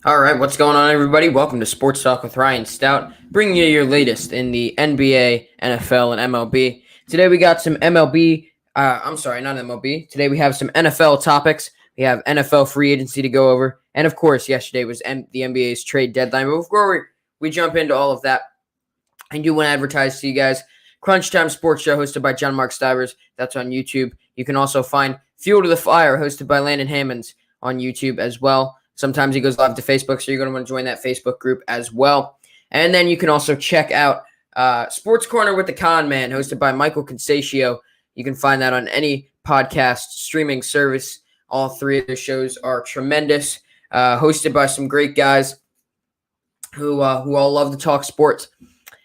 All right, what's going on, everybody? Welcome to Sports Talk with Ryan Stoudt, bringing you your latest in the NBA, NFL, and MLB. Today we got some MLB. I'm sorry, not MLB. Today we have some NFL topics. We have NFL free agency to go over, and of course, yesterday was the NBA's trade deadline. But before we jump into all of that, I do want to advertise to you guys Crunch Time Sports Show hosted by John Mark Stivers. That's on YouTube. You can also find Fuel to the Fire hosted by Landon Hammonds on YouTube as well. Sometimes he goes live to Facebook, so you're going to want to join that Facebook group as well. And then you can also check out Sports Corner with the Con Man, hosted by Michael Consaccio. You can find that on any podcast streaming service. All three of the shows are tremendous, hosted by some great guys who all love to talk sports.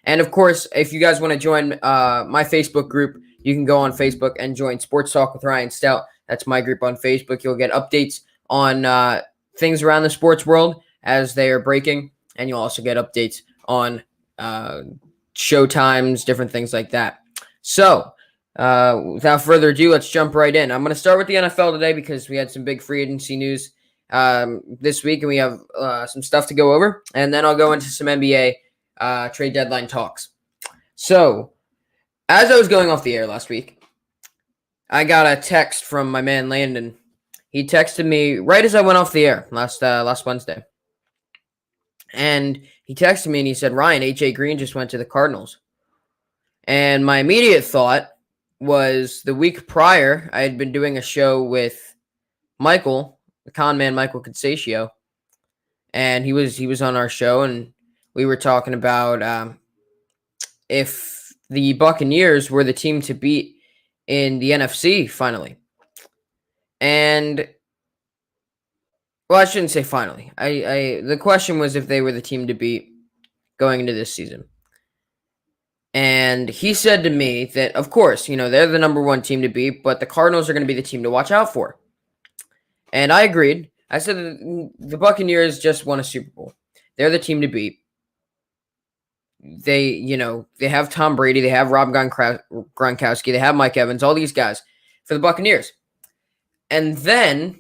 And, of course, if you guys want to join my Facebook group, you can go on Facebook and join Sports Talk with Ryan Stout. That's my group on Facebook. You'll get updates on things around the sports world as they are breaking, and you'll also get updates on show times, different things like that. So, without further ado, let's jump right in. I'm going to start with the NFL today because we had some big free agency news this week, and we have some stuff to go over, and then I'll go into some NBA trade deadline talks. So, as I was going off the air last week, I got a text from my man Landon. He texted me right as I went off the air last Wednesday. And he texted me and he said, Ryan, AJ Green just went to the Cardinals. And my immediate thought was the week prior, I had been doing a show with Michael, the con man Michael Consaccio. And he was on our show, and we were talking about if the Buccaneers were the team to beat in the NFC finally. And, well, I shouldn't say finally. The question was if they were the team to beat going into this season. And he said to me that, of course, they're the number one team to beat, but the Cardinals are going to be the team to watch out for. And I agreed. I said that the Buccaneers just won a Super Bowl. They're the team to beat. They have Tom Brady. They have Rob Gronkowski. They have Mike Evans, all these guys for the Buccaneers. And then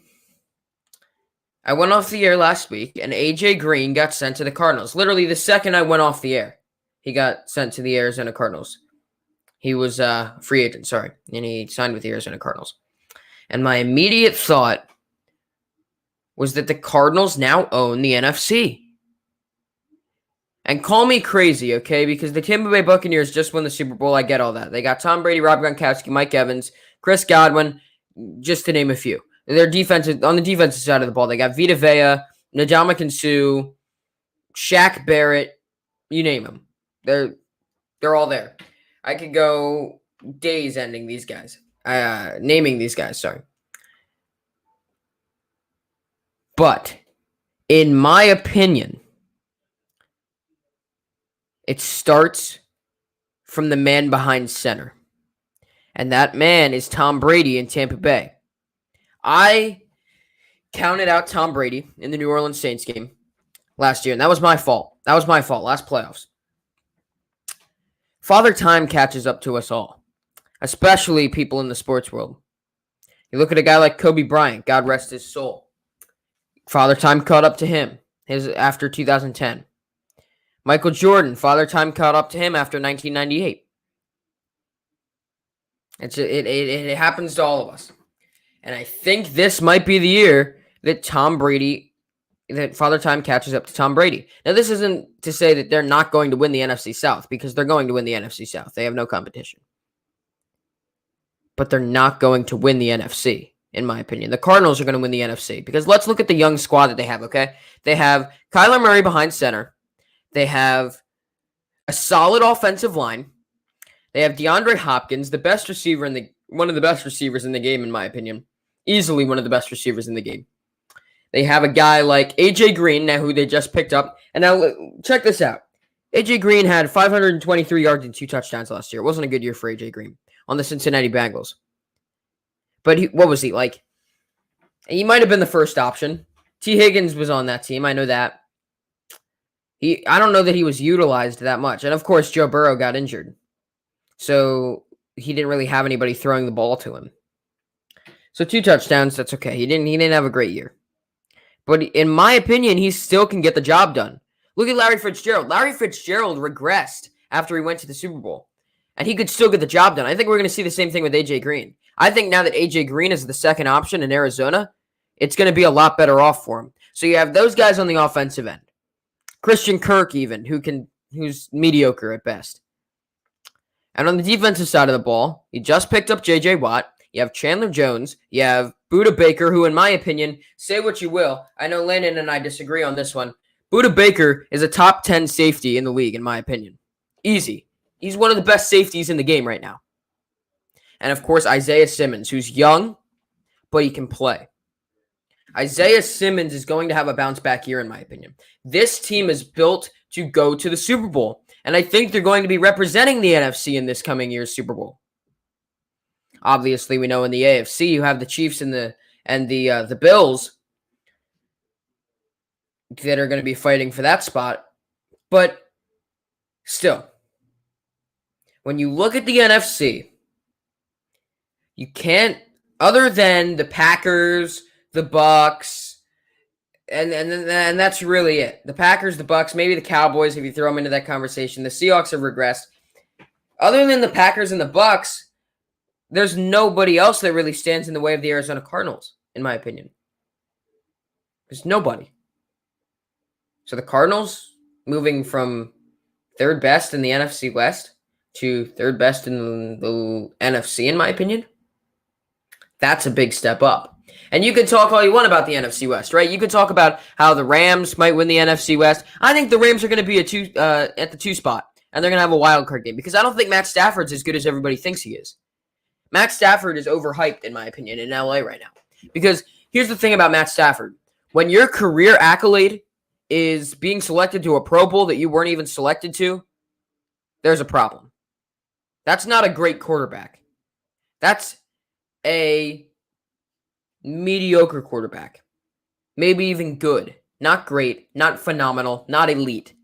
I went off the air last week, and AJ Green got sent to the Cardinals. Literally the second I went off the air, he got sent to the Arizona Cardinals. He was a free agent, and he signed with the Arizona Cardinals. And my immediate thought was that the Cardinals now own the NFC. And call me crazy, okay? Because the Tampa Bay Buccaneers just won the Super Bowl. I get all that. They got Tom Brady, Rob Gronkowski, Mike Evans, Chris Godwin, just to name a few. On the defensive side of the ball, they got Vita Vea, Ndamukong Suh, Shaq Barrett, you name them. They're all there. I could go days naming these guys. But in my opinion, it starts from the man behind center. And that man is Tom Brady in Tampa Bay. I counted out Tom Brady in the New Orleans Saints game last year, and that was my fault. Last playoffs. Father Time catches up to us all, especially people in the sports world. You look at a guy like Kobe Bryant, God rest his soul. Father Time caught up to him after 2010. Michael Jordan, Father Time caught up to him after 1998. It happens to all of us. And I think this might be the year that Father Time catches up to Tom Brady. Now, this isn't to say that they're not going to win the NFC South, because they're going to win the NFC South. They have no competition. But they're not going to win the NFC, in my opinion. The Cardinals are going to win the NFC, because let's look at the young squad that they have, okay? They have Kyler Murray behind center. They have a solid offensive line. They have DeAndre Hopkins, one of the best receivers in the game, in my opinion. Easily one of the best receivers in the game. They have a guy like AJ Green, now who they just picked up. And now check this out. AJ Green had 523 yards and 2 touchdowns last year. It wasn't a good year for AJ Green on the Cincinnati Bengals. But what was he like? He might have been the first option. T. Higgins was on that team. I know that. I don't know that he was utilized that much. And of course, Joe Burrow got injured. So he didn't really have anybody throwing the ball to him. So 2 touchdowns, that's okay. He didn't have a great year. But in my opinion, he still can get the job done. Look at Larry Fitzgerald. Larry Fitzgerald regressed after he went to the Super Bowl, and he could still get the job done. I think we're going to see the same thing with A.J. Green. I think now that A.J. Green is the second option in Arizona, it's going to be a lot better off for him. So you have those guys on the offensive end. Christian Kirk even, who's mediocre at best. And on the defensive side of the ball, you just picked up J.J. Watt. You have Chandler Jones. You have Budda Baker, who, in my opinion, say what you will. I know Landon and I disagree on this one. Budda Baker is a top 10 safety in the league, in my opinion. Easy. He's one of the best safeties in the game right now. And, of course, Isaiah Simmons, who's young, but he can play. Isaiah Simmons is going to have a bounce-back year, in my opinion. This team is built to go to the Super Bowl, and I think they're going to be representing the NFC in this coming year's Super Bowl. Obviously, we know in the AFC you have the Chiefs and the Bills that are going to be fighting for that spot. But still, when you look at the NFC, you can't, other than the Packers, the Bucks, and that's really it. The Packers, the Bucks, maybe the Cowboys, if you throw them into that conversation. The Seahawks have regressed. Other than the Packers and the Bucks, there's nobody else that really stands in the way of the Arizona Cardinals, in my opinion. There's nobody. So the Cardinals moving from third best in the NFC West to third best in the NFC, in my opinion, that's a big step up. And you can talk all you want about the NFC West, right? You can talk about how the Rams might win the NFC West. I think the Rams are going to be at the 2 spot, and they're going to have a wild card game because I don't think Matt Stafford's as good as everybody thinks he is. Matt Stafford is overhyped, in my opinion, in LA right now. Because here's the thing about Matt Stafford. When your career accolade is being selected to a Pro Bowl that you weren't even selected to, there's a problem. That's not a great quarterback. That's a mediocre quarterback. Maybe even good. Not great, not phenomenal, not elite.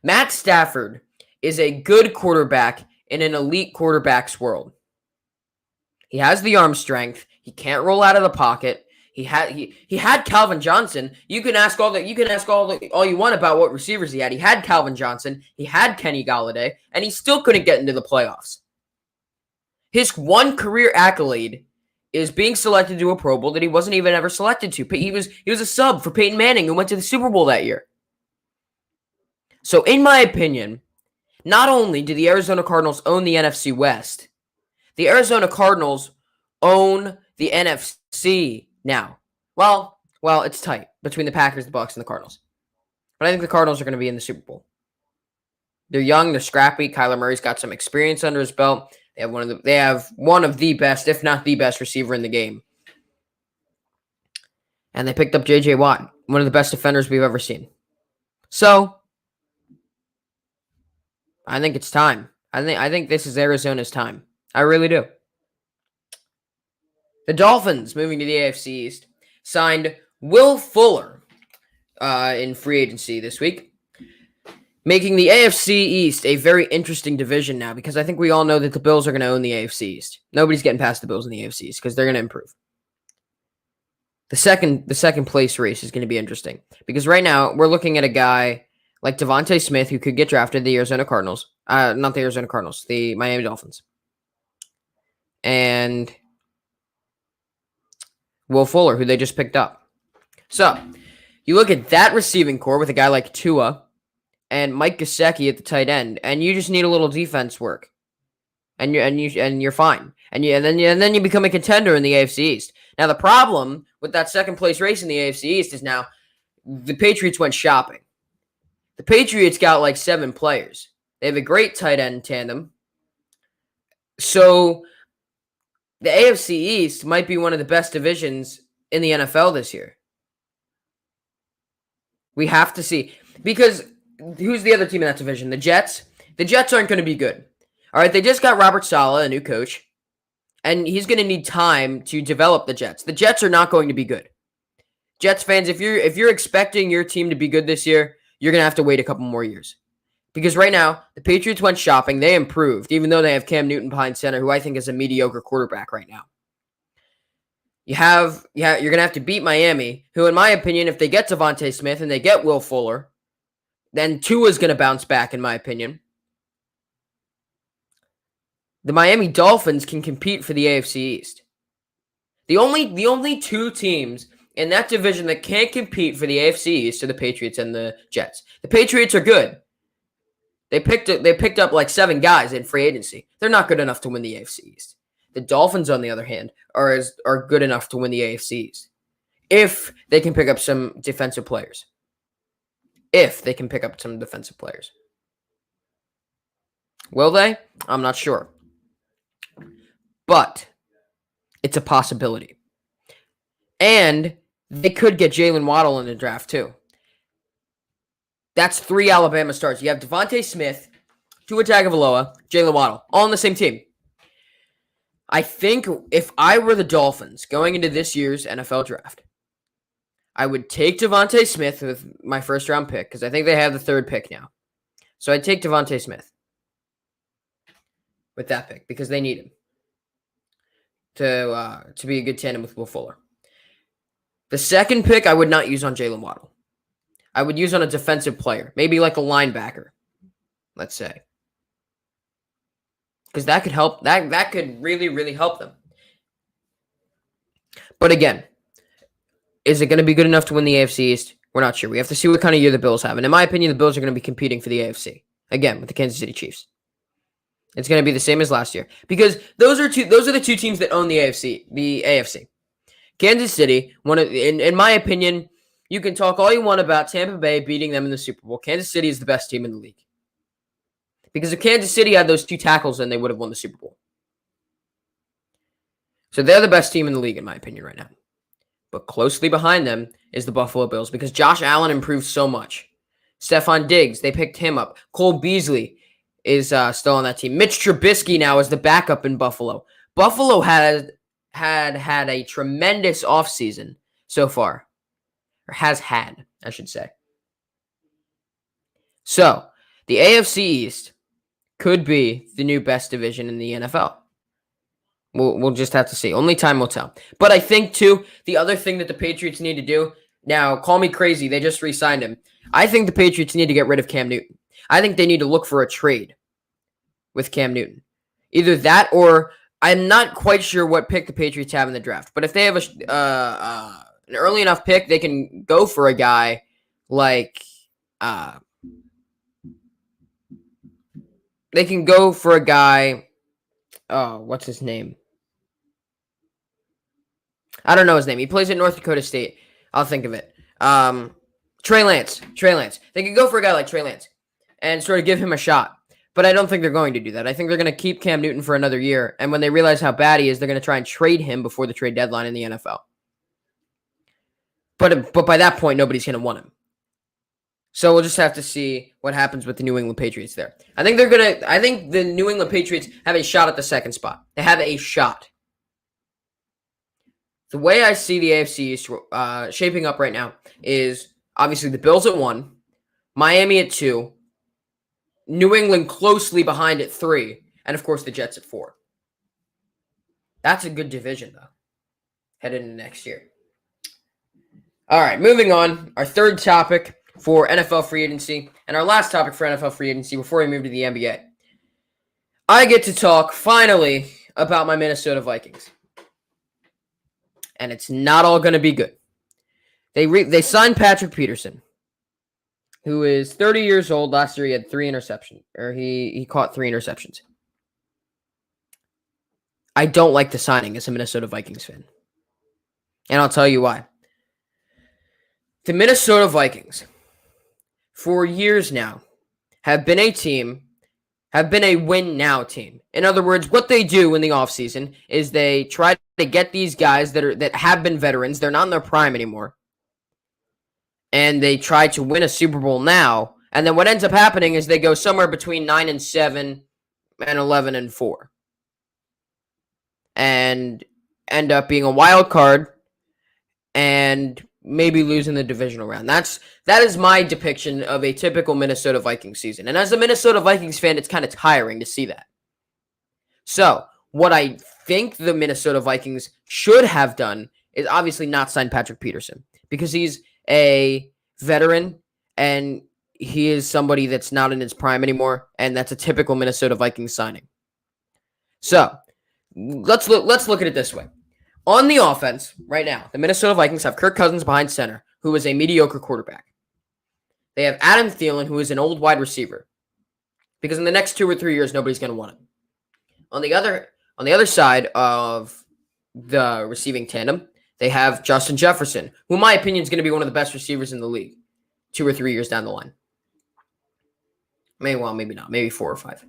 Matt Stafford is a good quarterback in an elite quarterback's world. He has the arm strength. He can't roll out of the pocket. He had Calvin Johnson. You can ask all you want about what receivers he had. He had Calvin Johnson. He had Kenny Golladay, and he still couldn't get into the playoffs. His one career accolade is being selected to a Pro Bowl that he wasn't even ever selected to. He was a sub for Peyton Manning, who went to the Super Bowl that year. So, in my opinion, not only do the Arizona Cardinals own the NFC West, the Arizona Cardinals own the NFC now. Well, it's tight between the Packers, the Bucks, and the Cardinals. But I think the Cardinals are going to be in the Super Bowl. They're young, they're scrappy. Kyler Murray's got some experience under his belt. They have one of the best, if not the best, receiver in the game. And they picked up J.J. Watt, one of the best defenders we've ever seen. So, I think it's time. I think this is Arizona's time. I really do. The Dolphins, moving to the AFC East, signed Will Fuller in free agency this week, making the AFC East a very interesting division now because I think we all know that the Bills are going to own the AFC East. Nobody's getting past the Bills in the AFC East because they're going to improve. The second place race is going to be interesting because right now we're looking at a guy like Devontae Smith who could get drafted to the Arizona Cardinals. Not the Arizona Cardinals, the Miami Dolphins. And Will Fuller, who they just picked up. So, you look at that receiving core with a guy like Tua and Mike Gesicki at the tight end, and you just need a little defense work, and you're fine, and then you become a contender in the AFC East. Now, the problem with that second place race in the AFC East is now the Patriots went shopping. The Patriots got like 7 players. They have a great tight end tandem. So the AFC East might be one of the best divisions in the NFL this year. We have to see. Because who's the other team in that division? The Jets? The Jets aren't going to be good. All right, they just got Robert Saleh, a new coach, and he's going to need time to develop the Jets. The Jets are not going to be good. Jets fans, if you're expecting your team to be good this year, you're going to have to wait a couple more years. Because right now, the Patriots went shopping. They improved, even though they have Cam Newton behind center, who I think is a mediocre quarterback right now. you're going to have to beat Miami, who, in my opinion, if they get Devontae Smith and they get Will Fuller, then Tua's going to bounce back, in my opinion. The Miami Dolphins can compete for the AFC East. The only two teams in that division that can't compete for the AFC East are the Patriots and the Jets. The Patriots are good. They picked up like 7 guys in free agency. They're not good enough to win the AFC East. The Dolphins, on the other hand, are good enough to win the AFC East if they can pick up some defensive players. Will they? I'm not sure. But it's a possibility. And they could get Jalen Waddle in the draft too. That's 3 Alabama stars. You have Devontae Smith, Tua Tagovailoa, Jalen Waddle, all on the same team. I think if I were the Dolphins going into this year's NFL draft, I would take Devontae Smith with my first-round pick because I think they have the 3rd pick now. So I'd take Devontae Smith with that pick because they need him to be a good tandem with Will Fuller. The 2nd pick I would not use on Jalen Waddle. I would use on a defensive player, maybe like a linebacker, let's say. Because that could help. That could really, really help them. But again, is it going to be good enough to win the AFC East? We're not sure. We have to see what kind of year the Bills have. And in my opinion, the Bills are going to be competing for the AFC. Again, with the Kansas City Chiefs. It's going to be the same as last year. Because those are the two teams that own the AFC. Kansas City, in my opinion, you can talk all you want about Tampa Bay beating them in the Super Bowl. Kansas City is the best team in the league. Because if Kansas City had those 2 tackles, then they would have won the Super Bowl. So they're the best team in the league, in my opinion, right now. But closely behind them is the Buffalo Bills because Josh Allen improved so much. Stephon Diggs, they picked him up. Cole Beasley is still on that team. Mitch Trubisky now is the backup in Buffalo. Buffalo had a tremendous offseason so far. Or has had, I should say. So, the AFC East could be the new best division in the NFL. We'll just have to see. Only time will tell. But I think, too, the other thing that the Patriots need to do, now, call me crazy, they just re-signed him. I think the Patriots need to get rid of Cam Newton. I think they need to look for a trade with Cam Newton. Either that or I'm not quite sure what pick the Patriots have in the draft. But if they have an early enough pick, they can go for a guy like what's his name? I don't know his name. He plays at North Dakota State. I'll think of it. Trey Lance. They could go for a guy like Trey Lance and sort of give him a shot. But I don't think they're going to do that. I think they're going to keep Cam Newton for another year. And when they realize how bad he is, they're going to try and trade him before the trade deadline in the NFL. But by that point, nobody's going to want him. So we'll just have to see what happens with the New England Patriots there. I think the New England Patriots have a shot at the 2nd spot. They have a shot. The way I see the AFC East shaping up right now is obviously the Bills at 1, Miami at 2, New England closely behind at 3, and of course the Jets at 4. That's a good division, though, headed into next year. All right, moving on. Our 3rd topic for NFL free agency, and our last topic for NFL free agency before we move to the NBA. I get to talk, finally, about my Minnesota Vikings. And it's not all going to be good. They signed Patrick Peterson, who is 30 years old. Last year he had 3 interceptions, or he caught 3 interceptions. I don't like the signing as a Minnesota Vikings fan. And I'll tell you why. The Minnesota Vikings, for years now, have been a win-now team. In other words, what they do in the offseason is they try to get these guys that have been veterans. They're not in their prime anymore. And they try to win a Super Bowl now. And then what ends up happening is they go somewhere between 9-7 and 11-4. And end up being a wild card and maybe losing the divisional round. That is my depiction of a typical Minnesota Vikings season. And as a Minnesota Vikings fan, it's kind of tiring to see that. So, what I think the Minnesota Vikings should have done is obviously not sign Patrick Peterson because he's a veteran and he is somebody that's not in his prime anymore, and that's a typical Minnesota Vikings signing. So let's look at it this way. On the offense right now, the Minnesota Vikings have Kirk Cousins behind center, who is a mediocre quarterback. They have Adam Thielen, who is an old wide receiver, because in the next 2 or 3 years, nobody's going to want him. On the other side of the receiving tandem, they have Justin Jefferson, who in my opinion is going to be one of the best receivers in the league 2 or 3 years down the line. Maybe not, maybe 4 or 5.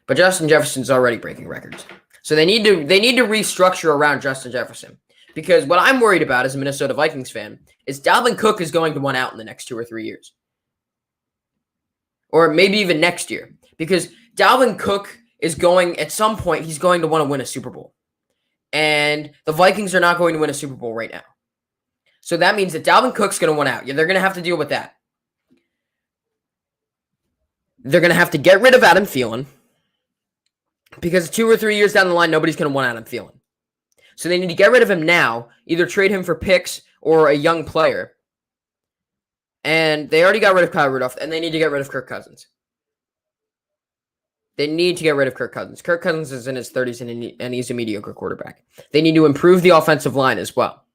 But Justin Jefferson's already breaking records. So they need to restructure around Justin Jefferson. Because what I'm worried about as a Minnesota Vikings fan is Dalvin Cook is going to want out in the next 2 or 3 years. Or maybe even next year. Because Dalvin Cook is going, at some point, he's going to want to win a Super Bowl. And the Vikings are not going to win a Super Bowl right now. So that means that Dalvin Cook's going to want out. Yeah, they're going to have to deal with that. They're going to have to get rid of Adam Thielen. Because 2 or 3 years down the line, nobody's going to want Adam Thielen. So they need to get rid of him now, either trade him for picks or a young player. And they already got rid of Kyle Rudolph, and they need to get rid of Kirk Cousins. They need to get rid of Kirk Cousins. Kirk Cousins is in his 30s, and he's a mediocre quarterback. They need to improve the offensive line as well.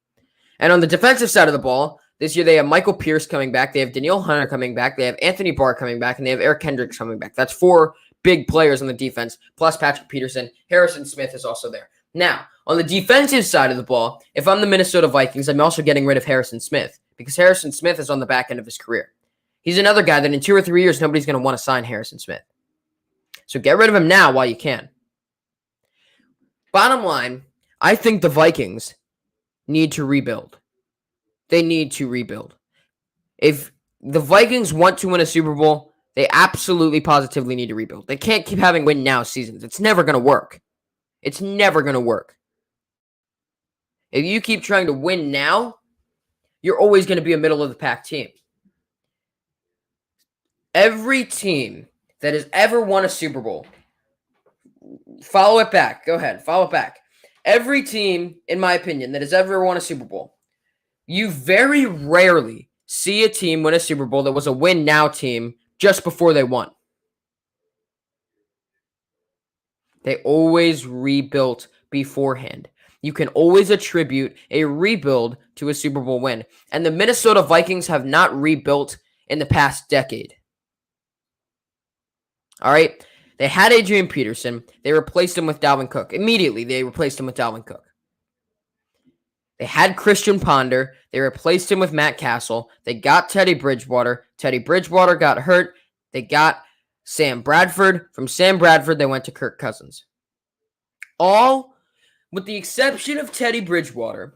And on the defensive side of the ball, this year they have Michael Pierce coming back. They have Danielle Hunter coming back. They have Anthony Barr coming back, and they have Eric Kendricks coming back. That's 4 big players on the defense, plus Patrick Peterson. Harrison Smith is also there. Now, on the defensive side of the ball, if I'm the Minnesota Vikings, I'm also getting rid of Harrison Smith because Harrison Smith is on the back end of his career. He's another guy that in 2 or 3 years, nobody's going to want to sign Harrison Smith. So get rid of him now while you can. Bottom line, I think the Vikings need to rebuild. They need to rebuild. If the Vikings want to win a Super Bowl, they absolutely positively need to rebuild. They can't keep having win now seasons. It's never going to work. It's never going to work. If you keep trying to win now, you're always going to be a middle of the pack team. Every team that has ever won a Super Bowl, follow it back. Go ahead, follow it back. Every team, in my opinion, that has ever won a Super Bowl, you very rarely see a team win a Super Bowl that was a win now team just before they won. They always rebuilt beforehand. You can always attribute a rebuild to a Super Bowl win. And the Minnesota Vikings have not rebuilt in the past decade. All right? They had Adrian Peterson. They replaced him with Dalvin Cook. Immediately, they replaced him with Dalvin Cook. They had Christian Ponder. They replaced him with Matt Castle. They got Teddy Bridgewater. Teddy Bridgewater got hurt. They got Sam Bradford. From Sam Bradford, they went to Kirk Cousins. All, with the exception of Teddy Bridgewater,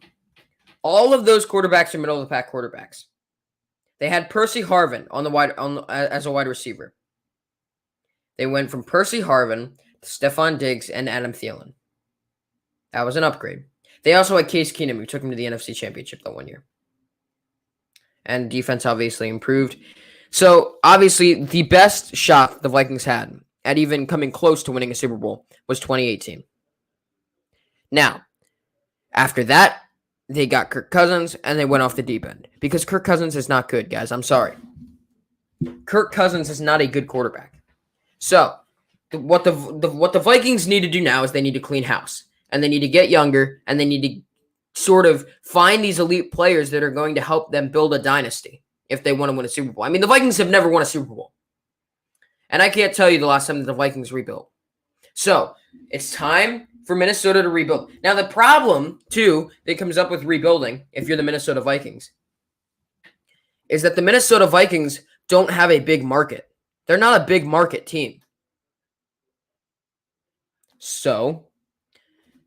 all of those quarterbacks are middle-of-the-pack quarterbacks. They had Percy Harvin as a wide receiver. They went from Percy Harvin to Stephon Diggs and Adam Thielen. That was an upgrade. They also had Case Keenum, who took him to the NFC Championship that one year. And defense obviously improved. So, obviously, the best shot the Vikings had at even coming close to winning a Super Bowl was 2018. Now, after that, they got Kirk Cousins, and they went off the deep end. Because Kirk Cousins is not good, guys. I'm sorry. Kirk Cousins is not a good quarterback. So, what the Vikings need to do now is they need to clean house. And they need to get younger, and they need to sort of find these elite players that are going to help them build a dynasty if they want to win a Super Bowl. I mean, the Vikings have never won a Super Bowl. And I can't tell you the last time that the Vikings rebuilt. So, it's time for Minnesota to rebuild. Now, the problem, too, that comes up with rebuilding, if you're the Minnesota Vikings, is that the Minnesota Vikings don't have a big market. They're not a big market team. So,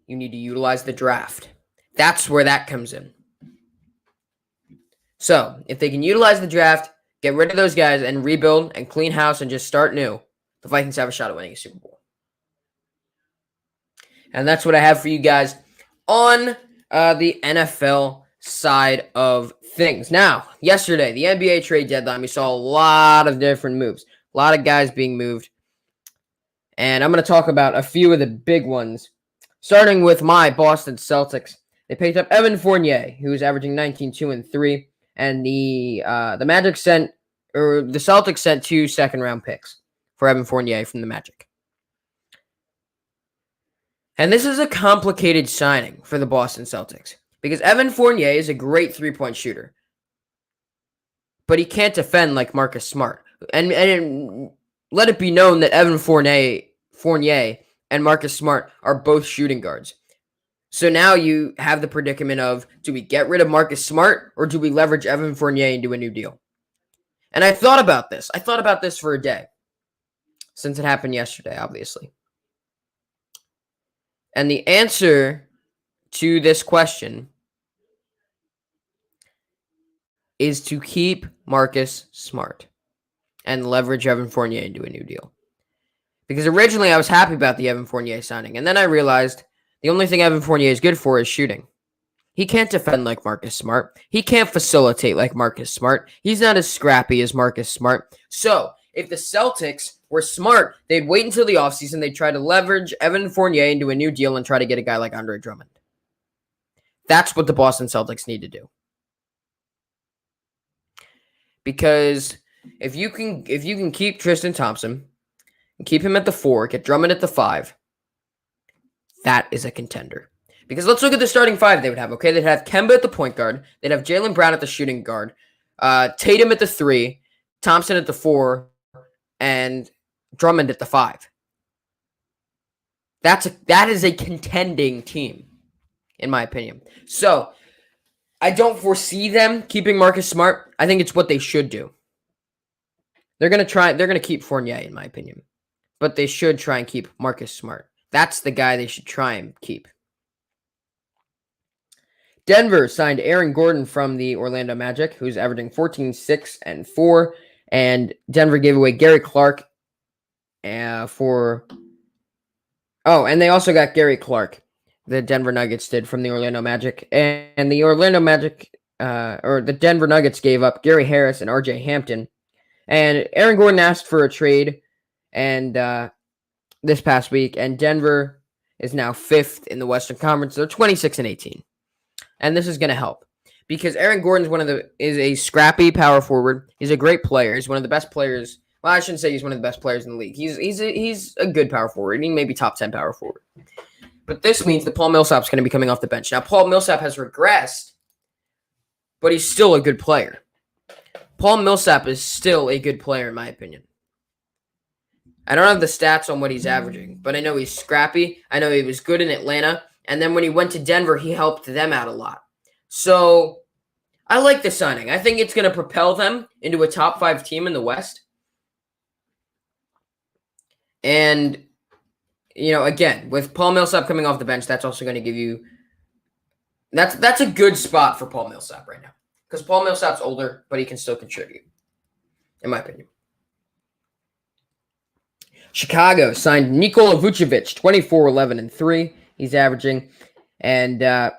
you need to utilize the draft. That's where that comes in. So, if they can utilize the draft, get rid of those guys, and rebuild and clean house and just start new, the Vikings have a shot at winning a Super Bowl. And that's what I have for you guys on the NFL side of things. Now, yesterday, the NBA trade deadline, we saw a lot of different moves. A lot of guys being moved. And I'm going to talk about a few of the big ones, starting with my Boston Celtics. They picked up Evan Fournier, who was averaging 19, 2, and 3. And the Celtics sent 2 second-round picks for Evan Fournier from the Magic. And this is a complicated signing for the Boston Celtics because Evan Fournier is a great three-point shooter, but he can't defend like Marcus Smart. And let it be known that Evan Fournier and Marcus Smart are both shooting guards. So now you have the predicament of, do we get rid of Marcus Smart or do we leverage Evan Fournier into a new deal? And I thought about this. I thought about this for a day since it happened yesterday, obviously. And the answer to this question is to keep Marcus Smart and leverage Evan Fournier into a new deal. Because originally I was happy about the Evan Fournier signing, and then I realized the only thing Evan Fournier is good for is shooting. He can't defend like Marcus Smart. He can't facilitate like Marcus Smart. He's not as scrappy as Marcus Smart. So if the Celtics were smart, they'd wait until the offseason. They'd try to leverage Evan Fournier into a new deal and try to get a guy like Andre Drummond. That's what the Boston Celtics need to do. Because if you can keep Tristan Thompson, keep him at the 4, get Drummond at the 5, that is a contender. Because let's look at the starting 5 they would have, okay? They'd have Kemba at the point guard. They'd have Jaylen Brown at the shooting guard. Tatum at the 3, Thompson at the 4, and Drummond at the 5. That is a contending team, in my opinion. So, I don't foresee them keeping Marcus Smart. I think it's what they should do. They're going to keep Fournier, in my opinion. But they should try and keep Marcus Smart. That's the guy they should try and keep. Denver signed Aaron Gordon from the Orlando Magic, who's averaging 14, 6, and 4. And Denver gave away Gary Clark for... Oh, and they also got Gary Clark, the Denver Nuggets did from the Orlando Magic. And the Orlando Magic, or the Denver Nuggets gave up Gary Harris and RJ Hampton. And Aaron Gordon asked for a trade and this past week, and Denver is now 5th in the Western Conference. They're 26 and 18. And this is going to help because Aaron Gordon is a scrappy power forward. He's a great player. He's one of the best players. Well, I shouldn't say he's one of the best players in the league. He's a good power forward. He may be top 10 power forward. But this means that Paul Millsap's going to be coming off the bench. Now, Paul Millsap has regressed, but he's still a good player. Paul Millsap is still a good player, in my opinion. I don't have the stats on what he's averaging, but I know he's scrappy. I know he was good in Atlanta. And then when he went to Denver, he helped them out a lot. So I like the signing. I think it's going to propel them into a top 5 team in the West. And, again, with Paul Millsap coming off the bench, that's also going to give you – that's a good spot for Paul Millsap right now. Because Paul Millsap's older, but he can still contribute, in my opinion. Chicago signed Nikola Vucevic, 24, 11, and 3. He's averaging. And they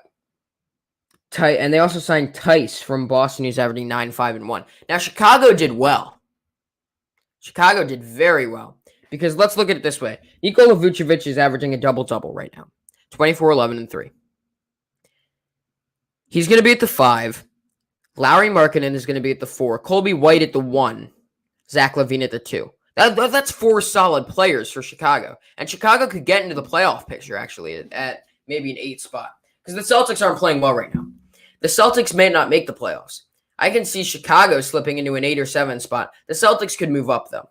also signed Tice from Boston, who's averaging 9, 5, and 1. Now, Chicago did well. Chicago did very well. Because let's look at it this way. Nikola Vucevic is averaging a double-double right now. 24, 11, and 3. He's going to be at the 5. Lauri Markkanen is going to be at the 4. Colby White at the 1. Zach LaVine at the 2. That's 4 solid players for Chicago. And Chicago could get into the playoff picture, actually, at maybe an 8th spot. Because the Celtics aren't playing well right now. The Celtics may not make the playoffs. I can see Chicago slipping into an 8 or 7 spot. The Celtics could move up, though.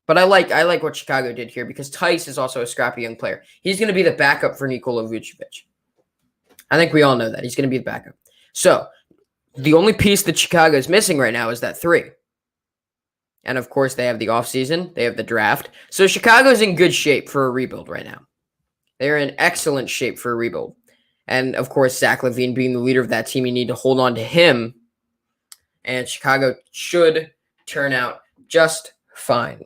But I like what Chicago did here because Tice is also a scrappy young player. He's going to be the backup for Nikola Vucevic. I think we all know that. He's going to be the backup. So, the only piece that Chicago is missing right now is that 3. And, of course, they have the offseason. They have the draft. So, Chicago's in good shape for a rebuild right now. They're in excellent shape for a rebuild. And, of course, Zach LaVine being the leader of that team, you need to hold on to him. And Chicago should turn out just fine.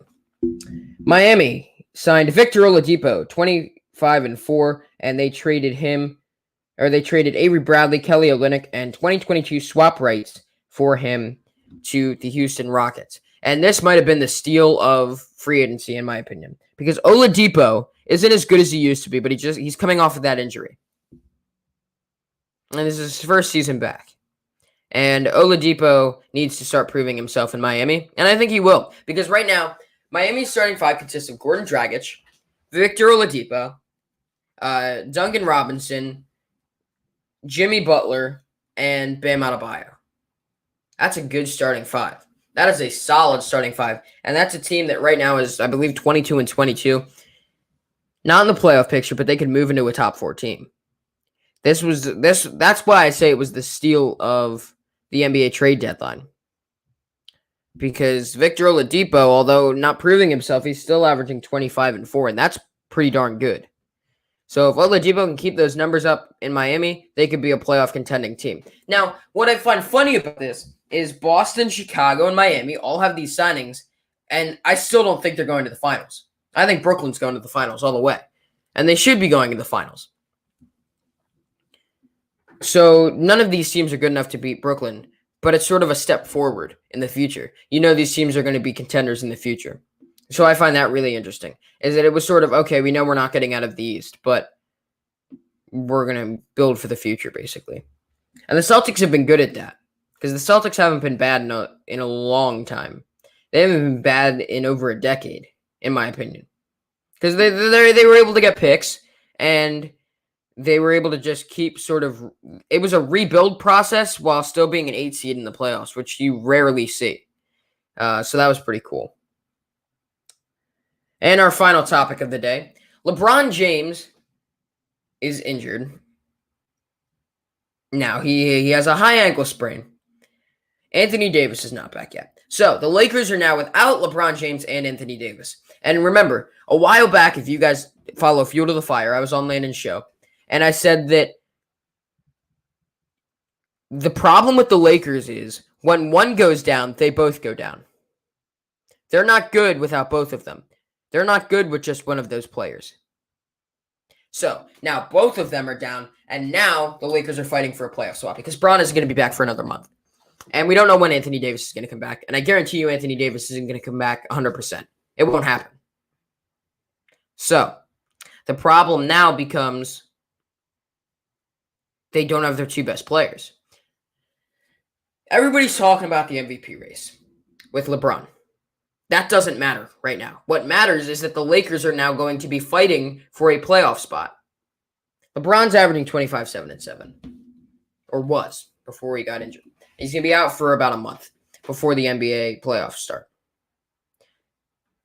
Miami signed Victor Oladipo, 25 and 4, and they traded Avery Bradley, Kelly Olynyk, and 2022 swap rights for him to the Houston Rockets. And this might have been the steal of free agency, in my opinion, because Oladipo isn't as good as he used to be, but he's coming off of that injury. and this is his first season back. And Oladipo needs to start proving himself in Miami, and I think he will. Because right now, Miami's starting five consists of Gordon Dragic, Victor Oladipo, Duncan Robinson, Jimmy Butler, and Bam Adebayo. That's a good starting five. That is a solid starting five. And that's a team that right now is, I believe, 22-22. Not in the playoff picture, but they could move into a top 4 team. That's why I say it was the steal of the NBA trade deadline. Because Victor Oladipo, although not proving himself, he's still averaging 25 and 4, and that's pretty darn good. So if Oladipo can keep those numbers up in Miami, they could be a playoff contending team. Now, what I find funny about this is Boston, Chicago, and Miami all have these signings, and I still don't think they're going to the finals. I think Brooklyn's going to the finals all the way, and they should be going to the finals. So none of these teams are good enough to beat Brooklyn, but it's sort of a step forward in the future. You know these teams are going to be contenders in the future. So I find that really interesting, is that it was sort of, okay, we know we're not getting out of the East, but we're going to build for the future, basically. And the Celtics have been good at that, because the Celtics haven't been bad in a long time. They haven't been bad in over a decade, in my opinion. Because they were able to get picks, and they were able to just keep sort of, it was a rebuild process while still being an 8 seed in the playoffs, which you rarely see. So that was pretty cool. And our final topic of the day, LeBron James is injured. Now, he has a high ankle sprain. Anthony Davis is not back yet. So, the Lakers are now without LeBron James and Anthony Davis. And remember, a while back, if you guys follow Fuel to the Fire, I was on Landon's show, and I said that the problem with the Lakers is when one goes down, they both go down. They're not good without both of them. They're not good with just one of those players. So, now both of them are down, and now the Lakers are fighting for a playoff spot because Bron isn't going to be back for another month. And we don't know when Anthony Davis is going to come back, and I guarantee you Anthony Davis isn't going to come back 100%. It won't happen. So, the problem now becomes they don't have their two best players. Everybody's talking about the MVP race with LeBron. That doesn't matter right now. What matters is that the Lakers are now going to be fighting for a playoff spot. LeBron's averaging 25, 7, and 7. Or was before he got injured. He's going to be out for about a month before the NBA playoffs start.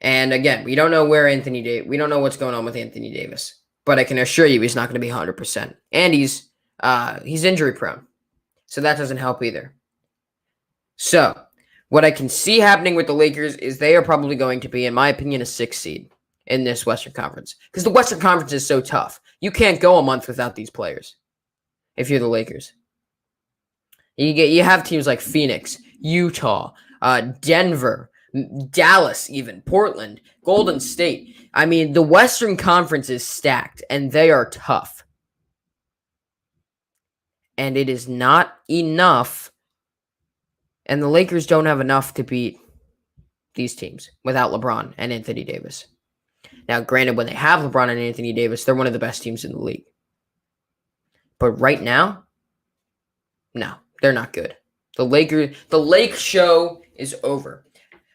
And again, we don't know we don't know what's going on with Anthony Davis. But I can assure you he's not going to be 100%. And he's injury prone. So that doesn't help either. So, what I can see happening with the Lakers is they are probably going to be, in my opinion, a 6 seed in this Western Conference. Because the Western Conference is so tough. You can't go a month without these players if you're the Lakers. You have teams like Phoenix, Utah, Denver, Dallas even, Portland, Golden State. I mean, the Western Conference is stacked, and they are tough. And it is not enough. And the Lakers don't have enough to beat these teams without LeBron and Anthony Davis. Now, granted, when they have LeBron and Anthony Davis, they're one of the best teams in the league. But right now, no, they're not good. The Lake show is over.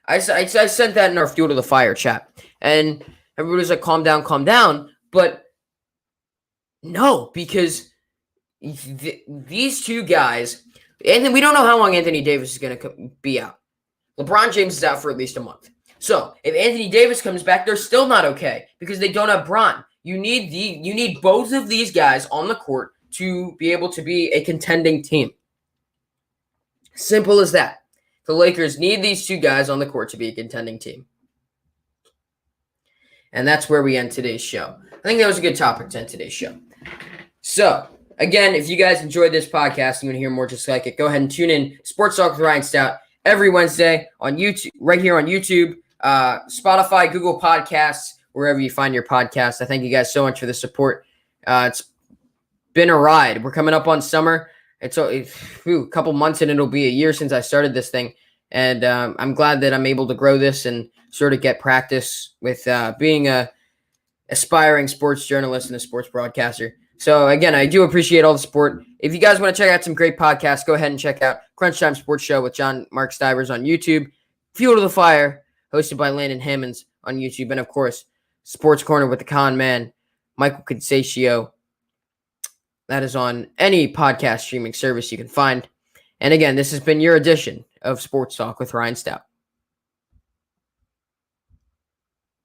I sent that in our Fuel to the Fire chat. And everybody was like, calm down. But no, because these two guys... And we don't know how long Anthony Davis is going to be out. LeBron James is out for at least a month. So, if Anthony Davis comes back, they're still not okay because they don't have Bron. You need both of these guys on the court to be able to be a contending team. Simple as that. The Lakers need these two guys on the court to be a contending team. And that's where we end today's show. I think that was a good topic to end today's show. So, again, if you guys enjoyed this podcast and you want to hear more just like it, go ahead and tune in Sports Talk with Ryan Stoudt every Wednesday on YouTube, right here on YouTube, Spotify, Google Podcasts, wherever you find your podcast. I thank you guys so much for the support. It's been a ride. We're coming up on summer. It's a couple months and it'll be a year since I started this thing. And I'm glad that I'm able to grow this and sort of get practice with being a aspiring sports journalist and a sports broadcaster. So again, I do appreciate all the support. If you guys want to check out some great podcasts, go ahead and check out Crunch Time Sports Show with John Mark Stivers on YouTube, Fuel to the Fire, hosted by Landon Hammonds on YouTube, and of course, Sports Corner with the Con Man, Michael Consatio. That is on any podcast streaming service you can find. And again, this has been your edition of Sports Talk with Ryan Stoudt.